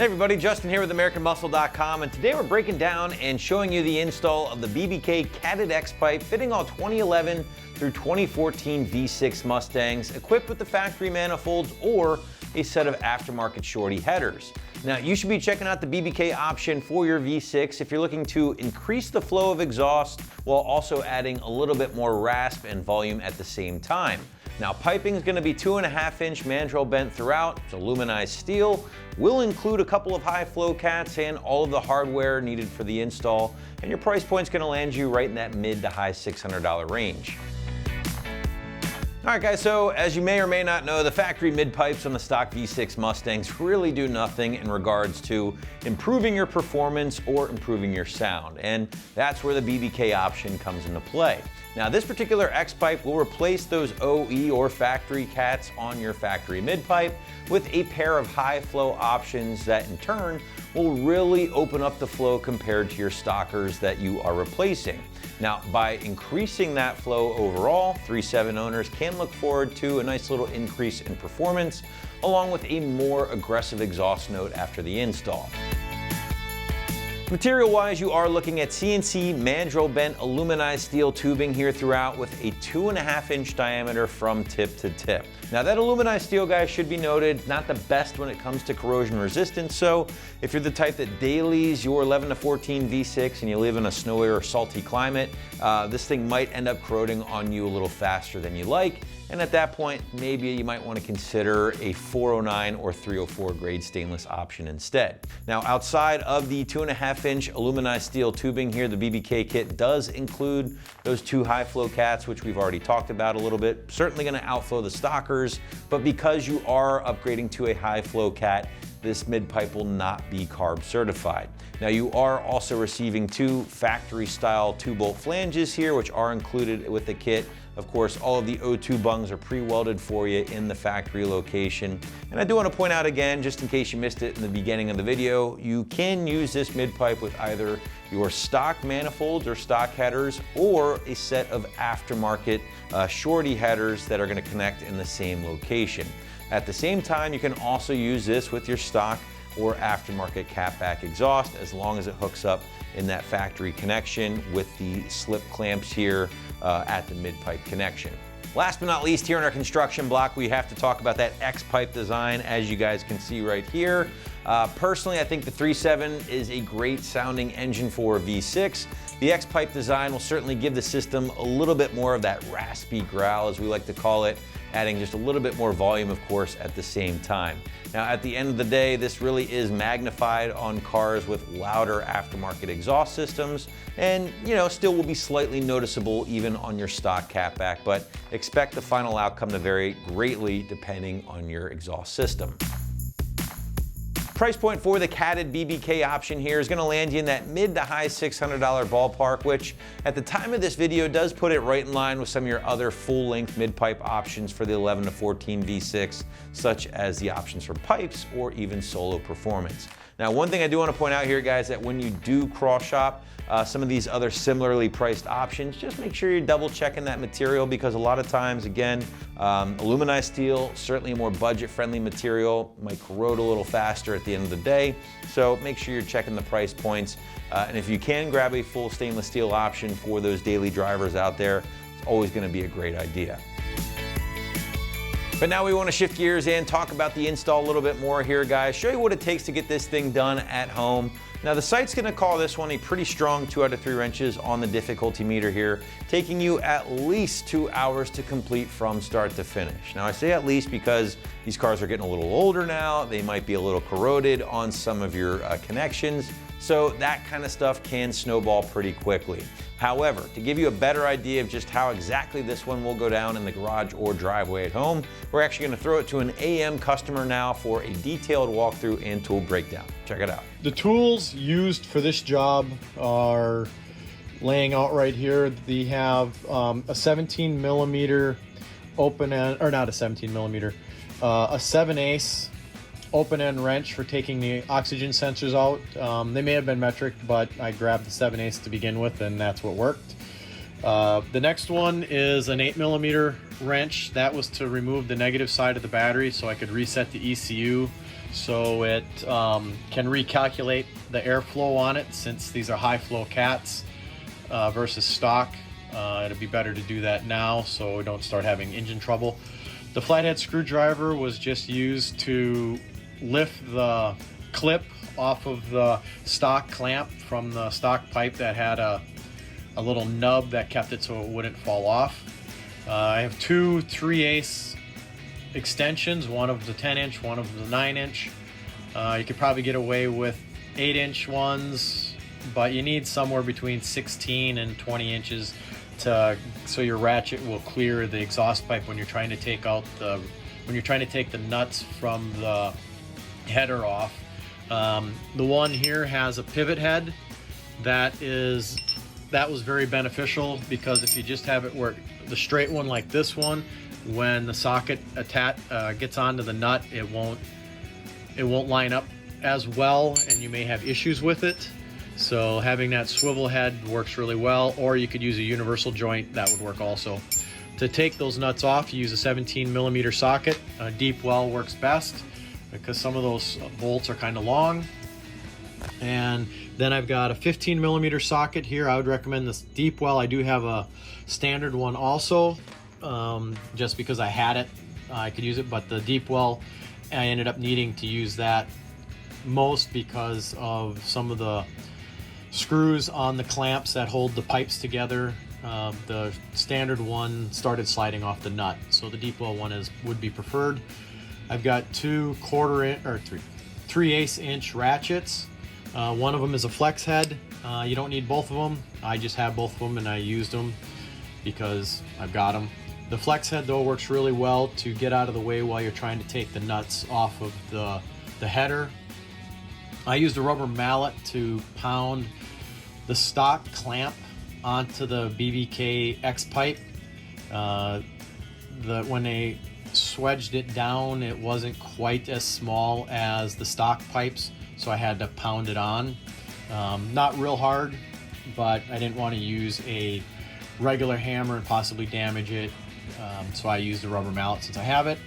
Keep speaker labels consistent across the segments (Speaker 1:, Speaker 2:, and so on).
Speaker 1: everybody, Justin here with AmericanMuscle.com, and today we're breaking down and showing you the install of the BBK Catted X pipe fitting all 2011 through 2014 V6 Mustangs, equipped with the factory manifolds or a set of aftermarket shorty headers. Now, you should be checking out the BBK option for your V6 if you're looking to increase the flow of exhaust while also adding a little bit more rasp and volume at the same time. Now, piping is going to be 2.5-inch mandrel bent throughout. It's aluminized steel. Will include a couple of high flow cats and all of the hardware needed for the install. And your price point is going to land you right in that mid to high $600 range. All right, guys, so as you may or may not know, the factory mid pipes on the stock V6 Mustangs really do nothing in regards to improving your performance or improving your sound. And that's where the BBK option comes into play. Now, this particular X pipe will replace those OE or factory cats on your factory mid pipe with a pair of high flow options that in turn will really open up the flow compared to your stockers that you are replacing. Now, by increasing that flow overall, 3.7 owners can look forward to a nice little increase in performance, along with a more aggressive exhaust note after the install. Material-wise, you are looking at CNC mandrel bent aluminized steel tubing here throughout with a 2.5-inch diameter from tip to tip. Now, that aluminized steel, guys, should be noted, not the best when it comes to corrosion resistance. So if you're the type that dailies your 11 to 14 V6 and you live in a snowy or salty climate, this thing might end up corroding on you a little faster than you like. And at that point, maybe you might want to consider a 409 or 304 grade stainless option instead. Now, outside of the 2.5-inch aluminized steel tubing here, the BBK kit does include those two high flow cats, which we've already talked about a little bit. Certainly going to outflow the stockers, but because you are upgrading to a high flow cat, this mid pipe will not be carb certified. Now, you are also receiving two factory style 2-bolt flanges here, which are included with the kit. Of course, all of the O2 bungs are pre-welded for you in the factory location. And I do want to point out again, just in case you missed it in the beginning of the video, you can use this mid pipe with either your stock manifolds or stock headers or a set of aftermarket shorty headers that are going to connect in the same location. At the same time, you can also use this with your stock or aftermarket catback exhaust as long as it hooks up in that factory connection with the slip clamps here at the mid-pipe connection. Last but not least, here in our construction block, we have to talk about that X-pipe design, as you guys can see right here. Personally, I think the 3.7 is a great sounding engine for a V6. The X-pipe design will certainly give the system a little bit more of that raspy growl, as we like to call it, adding just a little bit more volume, of course, at the same time. Now, at the end of the day, this really is magnified on cars with louder aftermarket exhaust systems, and still will be slightly noticeable even on your stock catback, but expect the final outcome to vary greatly depending on your exhaust system. Price point for the catted BBK option here is going to land you in that mid to high $600 ballpark, which at the time of this video does put it right in line with some of your other full-length mid-pipe options for the 11 to 14 V6, such as the options for pipes or even solo performance. Now, one thing I do want to point out here, guys, that when you do cross-shop some of these other similarly priced options, just make sure you're double checking that material, because a lot of times, again, aluminized steel, certainly a more budget-friendly material, might corrode a little faster at the end of the day. So make sure you're checking the price points. And if you can grab a full stainless steel option for those daily drivers out there, it's always going to be a great idea. But now we want to shift gears and talk about the install a little bit more here, guys. Show you what it takes to get this thing done at home. Now, the site's going to call this one a pretty strong 2 out of 3 wrenches on the difficulty meter here, taking you at least 2 hours to complete from start to finish. Now, I say at least because these cars are getting a little older now. They might be a little corroded on some of your connections. So that kind of stuff can snowball pretty quickly. However, to give you a better idea of just how exactly this one will go down in the garage or driveway at home, we're actually going to throw it to an AM customer now for a detailed walkthrough and tool breakdown. Check it out.
Speaker 2: The tools used for this job are laying out right here. They have a 17 millimeter open end, or not a 17 millimeter, a 7/8 open end wrench for taking the oxygen sensors out. They may have been metric, but I grabbed the 7/8 to begin with, and that's what worked. The next one is an 8 millimeter wrench. That was to remove the negative side of the battery so I could reset the ECU so it can recalculate the airflow on it. Since these are high flow cats versus stock, it'd be better to do that now so we don't start having engine trouble. The flathead screwdriver was just used to lift the clip off of the stock clamp from the stock pipe that had a little nub that kept it so it wouldn't fall off. I have two 3/8 extensions, one of the 10-inch, one of the 9-inch. You could probably get away with 8-inch ones, but you need somewhere between 16 and 20 inches so your ratchet will clear the exhaust pipe when you're trying to take the nuts from the header off. The one here has a pivot head. That was very beneficial, because if you just have it where the straight one like this one, when the socket gets onto the nut, it won't line up as well, and you may have issues with it. So having that swivel head works really well, or you could use a universal joint, that would work also. To take those nuts off, you use a 17mm socket. A deep well works best because some of those bolts are kind of long. And then I've got a 15mm socket here. I would recommend this deep well. I do have a standard one also, just because I had it. I could use it, but the deep well, I ended up needing to use that most because of some of the screws on the clamps that hold the pipes together. The standard one started sliding off the nut, so the deep well one would be preferred. I've got two 3/8 inch ratchets. One of them is a flex head. You don't need both of them. I just have both of them and I used them because I've got them. The flex head though works really well to get out of the way while you're trying to take the nuts off of the header. I used a rubber mallet to pound the stock clamp onto the BBK X pipe. When they swedged it down, it wasn't quite as small as the stock pipes, so I had to pound it on. Not real hard, but I didn't want to use a regular hammer and possibly damage it, so I used a rubber mallet since I have it.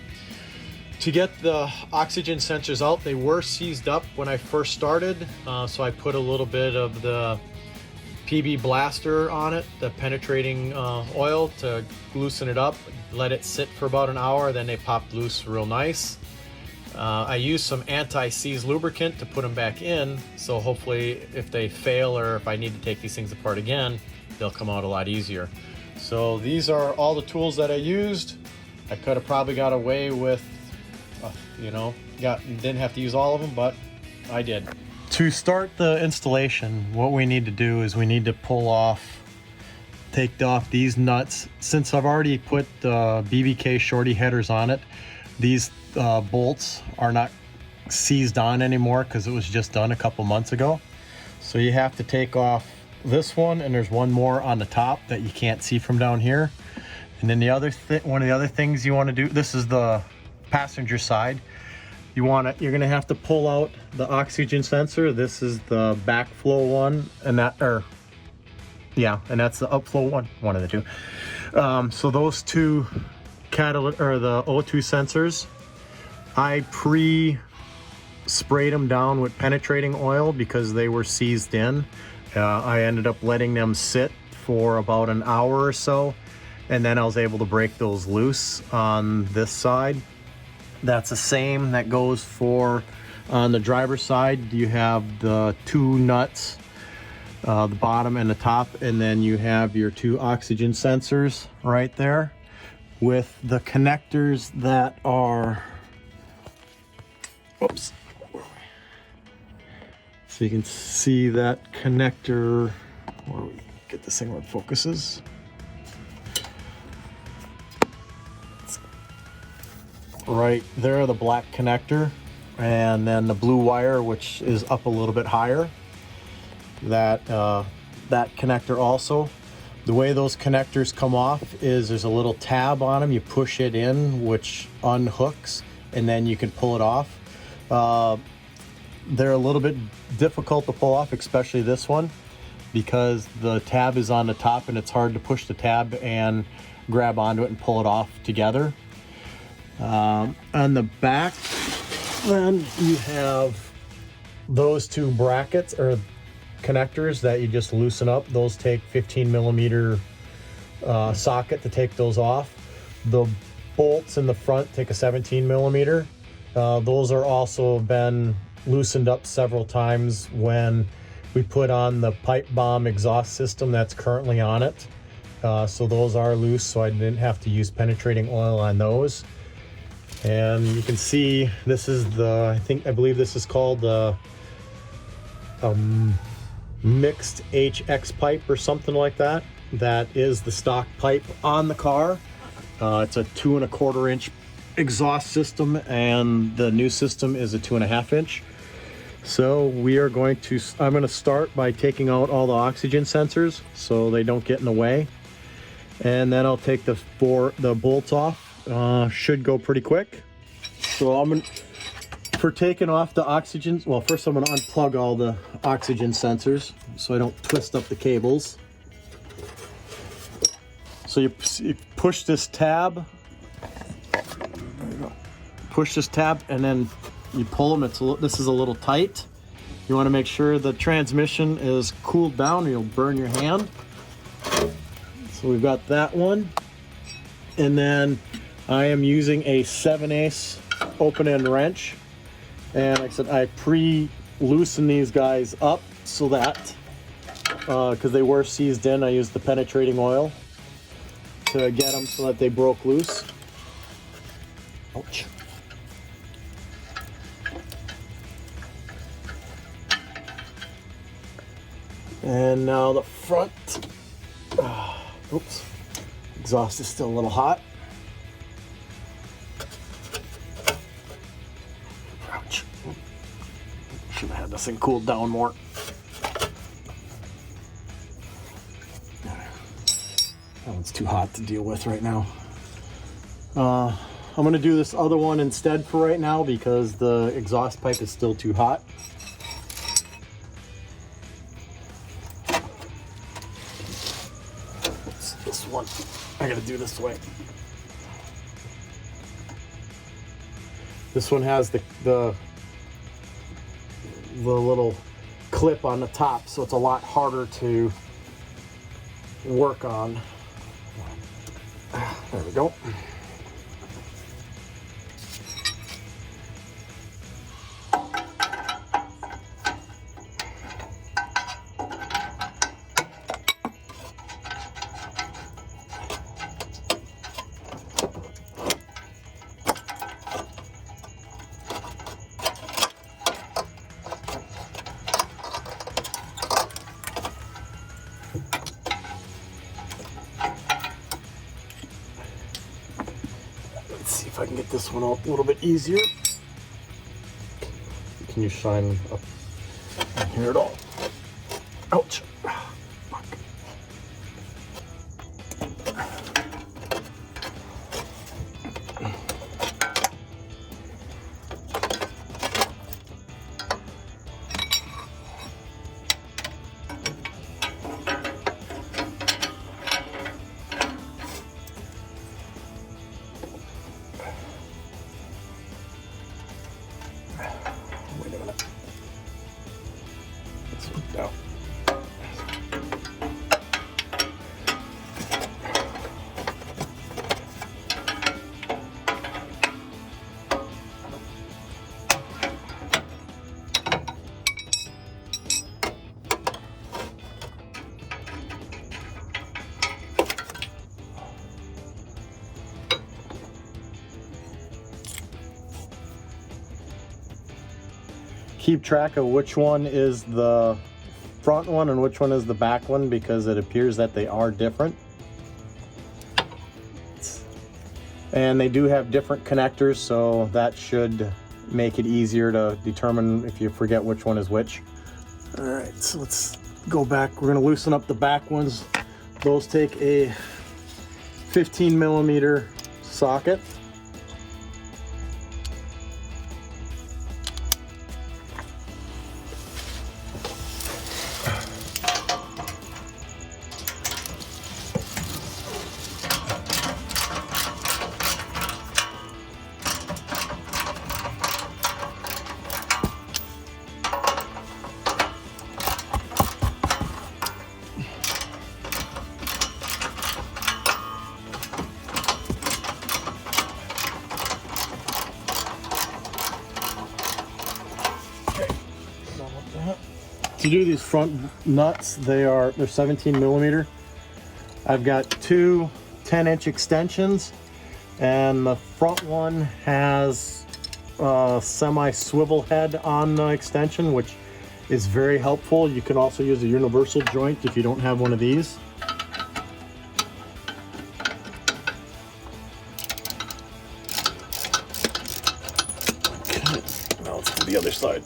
Speaker 2: To get the oxygen sensors out, they were seized up when I first started, so I put a little bit of the PB Blaster on it, the penetrating oil, to loosen it up, let it sit for about an hour, then they popped loose real nice. I used some anti-seize lubricant to put them back in, so hopefully if they fail or if I need to take these things apart again, they'll come out a lot easier. So these are all the tools that I used. I could have probably got away with didn't have to use all of them, but I did. To start the installation, what we need to do is we need to take off these nuts. Since I've already put the BBK shorty headers on it, these bolts are not seized on anymore because it was just done a couple months ago. So you have to take off this one, and there's one more on the top that you can't see from down here. And then one of the other things you want to do, this is the passenger side. You're gonna have to pull out the oxygen sensor. This is the backflow one, and that's the upflow one of the two. So those two the O2 sensors, I sprayed them down with penetrating oil because they were seized in. I ended up letting them sit for about an hour or so, and then I was able to break those loose on this side. That's the same that goes for on the driver's side. You have the two nuts, the bottom and the top, and then you have your two oxygen sensors right there with the connectors that are, oops. So you can see that connector, where we get this thing where it focuses. Right there, the black connector, and then the blue wire, which is up a little bit higher. That connector also. The way those connectors come off is there's a little tab on them. You push it in, which unhooks, and then you can pull it off. They're a little bit difficult to pull off, especially this one, because the tab is on the top and it's hard to push the tab and grab onto it and pull it off together. On the back, Then you have those two brackets or connectors that you just loosen up. Those take 15 millimeter socket to take those off. The bolts in the front take a 17 millimeter. Those are also been loosened up several times when we put on the pipe bomb exhaust system that's currently on it. So those are loose, so I didn't have to use penetrating oil on those. And you can see this is I believe this is called the mixed HX pipe or something like that. That is the stock pipe on the car. It's a 2 1/4 inch exhaust system, and the new system is a 2 1/2 inch. So I'm going to start by taking out all the oxygen sensors so they don't get in the way, and then I'll take the bolts off. Should go pretty quick. So for taking off the oxygen, well, first I'm going to unplug all the oxygen sensors so I don't twist up the cables. So you push this tab, and then you pull them. This is a little tight. You want to make sure the transmission is cooled down or you'll burn your hand. So we've got that one. And then I am using a 7/8 open-end wrench. And like I said, I pre-loosen these guys up so that, because they were seized in, I used the penetrating oil to get them so that they broke loose. Ouch. And now the front. Oops. Exhaust is still a little hot. Ouch. Should have had this thing cooled down more. That one's too hot to deal with right now. I'm going to do this other one instead for right now because the exhaust pipe is still too hot. This one, I got to do this way. This one has the little clip on the top, so it's a lot harder to work on. There we go. See if I can get this one out a little bit easier. Can you shine up here at all? Ouch. Fuck. Wait a minute. Let's look down. Keep track of which one is the front one and which one is the back one because it appears that they are different. And they do have different connectors, so that should make it easier to determine if you forget which one is which. All right, so let's go back. We're gonna loosen up the back ones. Those take a 15 millimeter socket. to do these front nuts, they're 17 millimeter. I've got two 10-inch extensions, and the front one has a semi-swivel head on the extension, which is very helpful. You can also use a universal joint if you don't have one of these. Okay, now let's do the other side.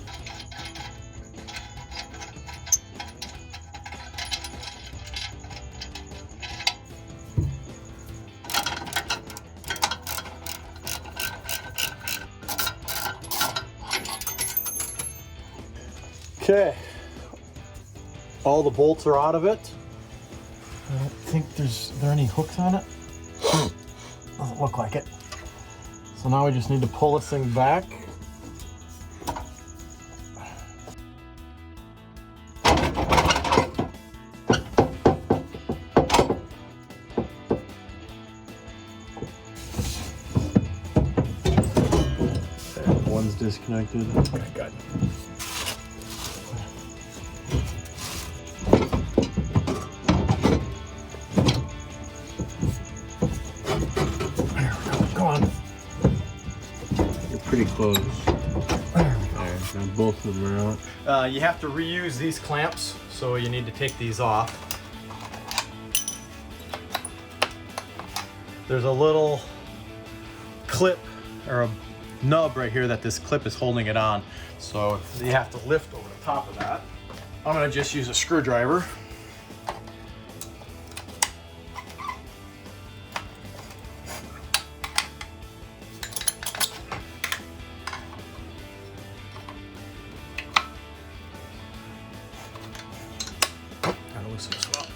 Speaker 2: Okay, all the bolts are out of it. I don't think are there any hooks on it. Doesn't look like it. So now we just need to pull this thing back. Okay, one's disconnected. Okay, good.
Speaker 3: Pretty close. There, now both of them are out.
Speaker 2: You have to reuse these clamps, so you need to take these off. There's a little clip or a nub right here that this clip is holding it on, so you have to lift over the top of that. I'm going to just use a screwdriver. Loosen this up.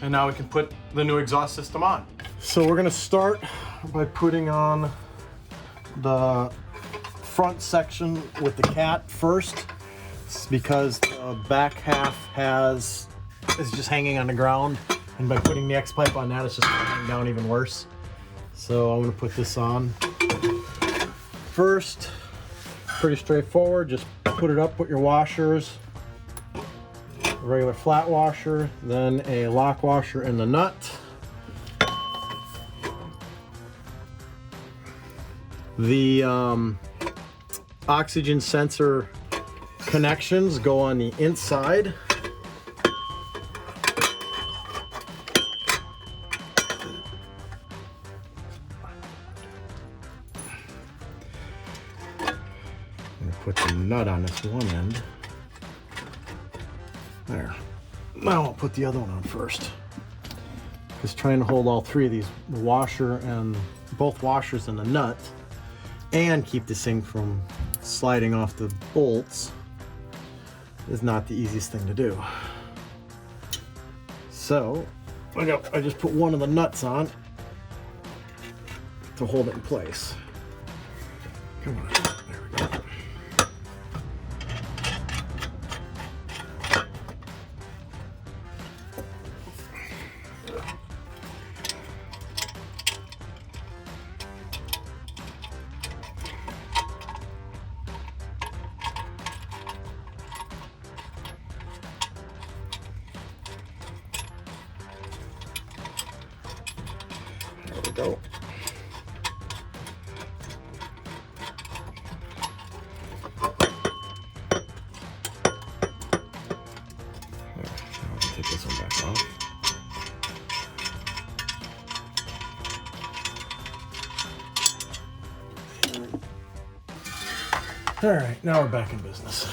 Speaker 2: And now we can put the new exhaust system on. So we're going to start by putting on the front section with the cat first, because the back half is just hanging on the ground. And by putting the X-pipe on that, it's just hanging down even worse. So I'm gonna put this on. First, pretty straightforward, just put it up with your washers. A regular flat washer, then a lock washer and the nut. The oxygen sensor connections go on the inside. Put the nut on this one end. There. Now I'll put the other one on first. Just trying to hold all three of these, the washer and both washers and the nut, and keep this thing from sliding off the bolts, is not the easiest thing to do. So I just put one of the nuts on to hold it in place. Come on. There we go. There we go. I'll take this one back off. All right, now we're back in business.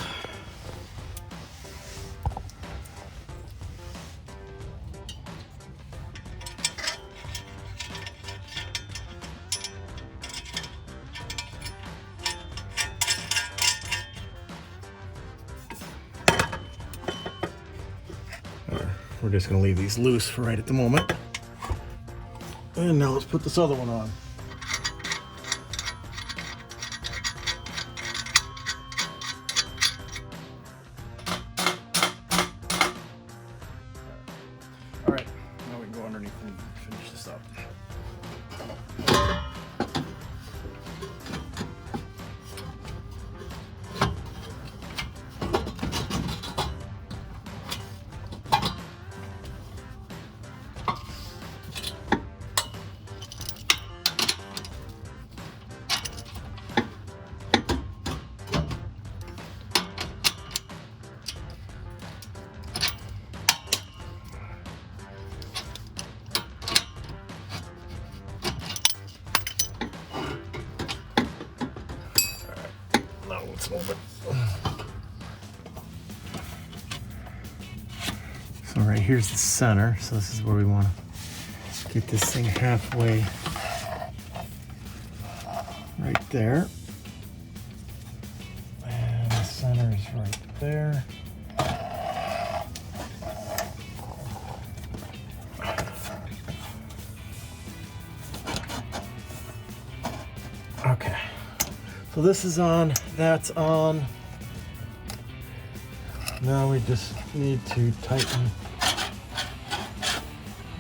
Speaker 2: We're just going to leave these loose for right at the moment. And now let's put this other one on. All right, now we can let's move it. So right here's the center. So this is where we want to get this thing halfway right there. And the center is right there. Okay, so this is on, that's on. Now we just need to tighten.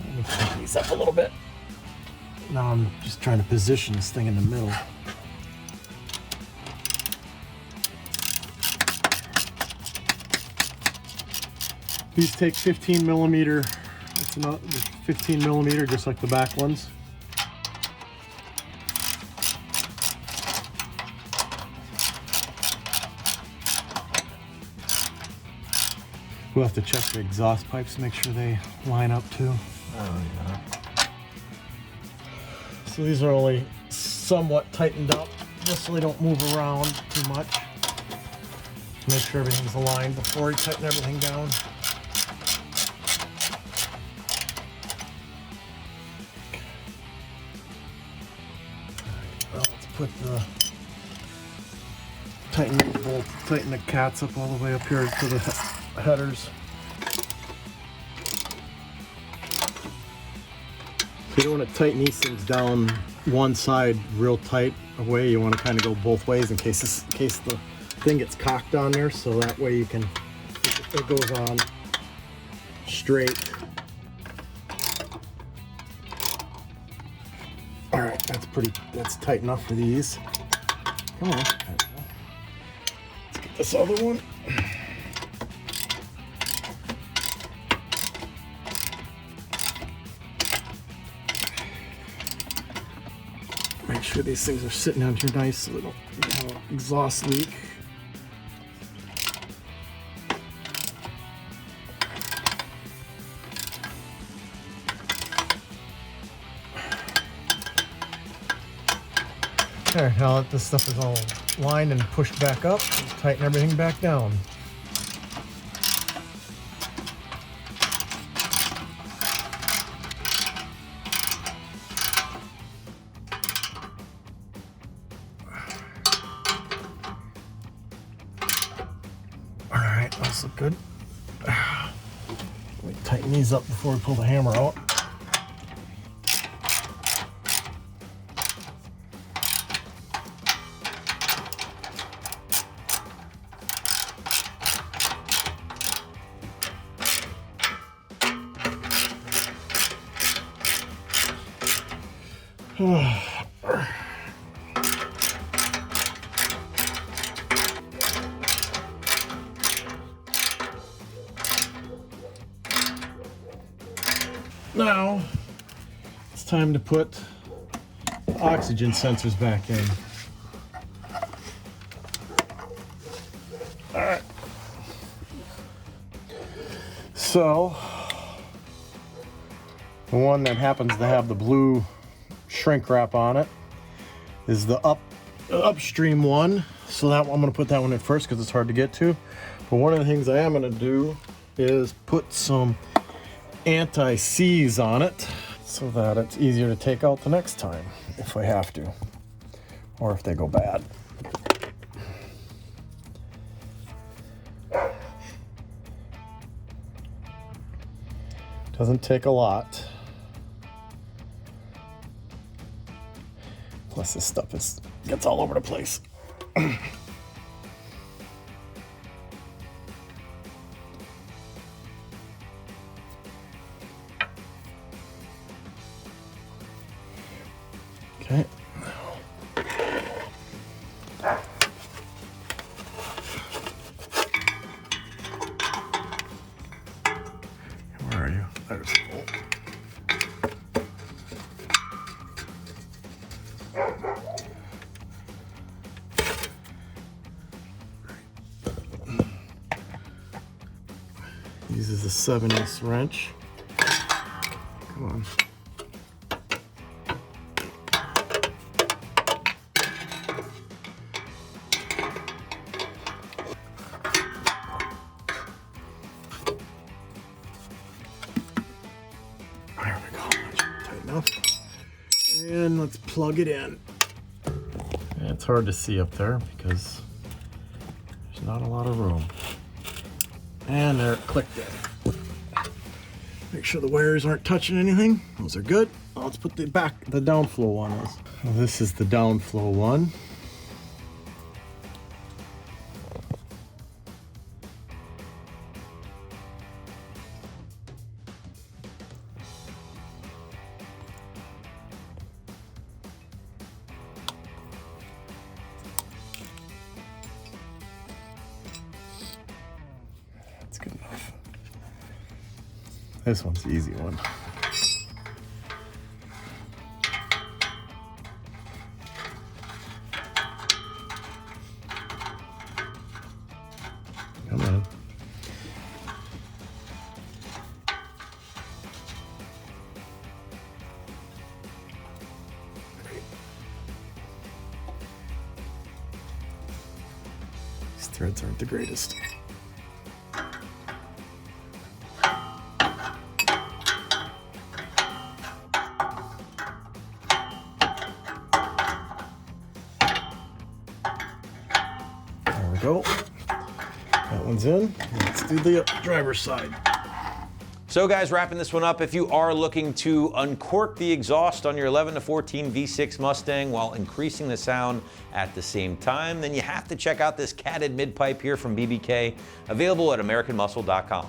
Speaker 2: Let me tighten these up a little bit. Now I'm just trying to position this thing in the middle. These take 15 millimeter. It's not 15 millimeter, just like the back ones. We'll have to check the exhaust pipes to make sure they line up too. Oh, yeah. So these are only somewhat tightened up, just so they don't move around too much. Make sure everything's aligned before we tighten everything down. Well, let's put the tighten the cats up all the way up here to the headers. You don't want to tighten these things down one side real tight away. You want to kind of go both ways in case the thing gets cocked on there, so that way you can, it goes on straight. All right, that's tight enough for these. Come on. Let's get this other one. Make sure these things are sitting down here nice so they don't have an exhaust leak. There, now that this stuff is all lined and pushed back up, tighten everything back down. Alright, those look good. Let me tighten these up before we pull the hammer out. Now it's time to put the oxygen sensors back in. All right. So the one that happens to have the blue shrink wrap on it is the upstream one. So that one, I'm going to put that one in first because it's hard to get to. But one of the things I am going to do is put some anti-seize on it so that it's easier to take out the next time if I have to, or if they go bad. Doesn't take a lot. Plus this stuff gets all over the place. Okay. Where are you? There's the bolt. Uses a 7/8 wrench. Come on. tight enough. And let's plug it in. And it's hard to see up there because there's not a lot of room. And there it clicked in. Make sure the wires aren't touching anything. Those are good. Let's put the downflow one is. Well, this is the downflow one. That's good enough. This one's the easy one. Come on. Great. These threads aren't the greatest. There we go. That one's in. Let's do the driver's side.
Speaker 1: So guys, wrapping this one up, if you are looking to uncork the exhaust on your 11 to 14 V6 Mustang while increasing the sound at the same time, then you have to check out this catted mid-pipe here from BBK, available at AmericanMuscle.com.